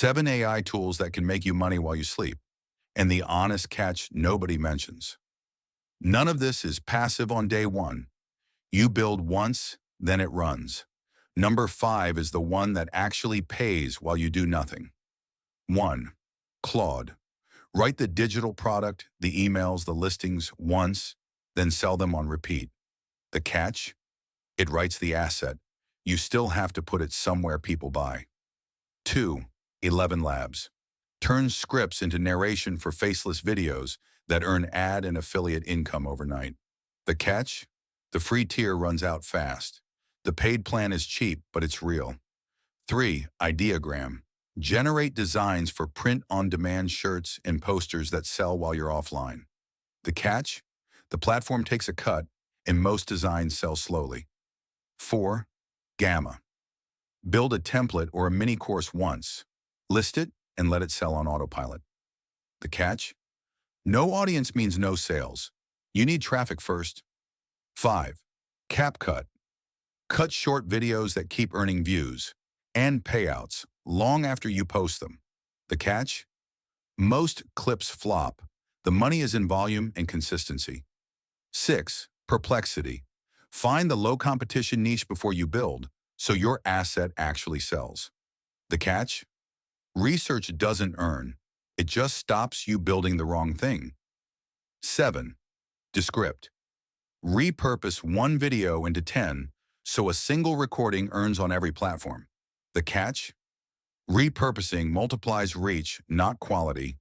7 AI tools that can make you money while you sleep. And the honest catch nobody mentions. None of this is passive on day one. You build once, then it runs. Number 5 is the one that actually pays while you do nothing. 1. Claude. Write the digital product, the emails, the listings once, then sell them on repeat. The catch? It writes the asset. You still have to put it somewhere people buy. 2. ElevenLabs. Turns scripts into narration for faceless videos that earn ad and affiliate income overnight. The catch? The free tier runs out fast. The paid plan is cheap, but it's real. 3. Ideogram. Generate designs for print-on-demand shirts and posters that sell while you're offline. The catch? The platform takes a cut, and most designs sell slowly. 4. Gamma. Build a template or a mini course once. List it and let it sell on autopilot. The catch? No audience means no sales. You need traffic first. 5. CapCut. Cut short videos that keep earning views and payouts long after you post them. The catch? Most clips flop. The money is in volume and consistency. 6. Perplexity. Find the low competition niche before you build, so your asset actually sells. The catch? Research doesn't earn. It just stops you building the wrong thing. 7. Descript. Repurpose one video into 10, so a single recording earns on every platform. The catch? Repurposing multiplies reach, not quality.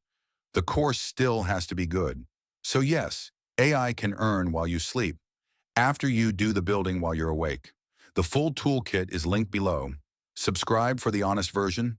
The course still has to be good. So yes, AI can earn while you sleep, after you do the building while you're awake. The full toolkit is linked below. Subscribe for the honest version.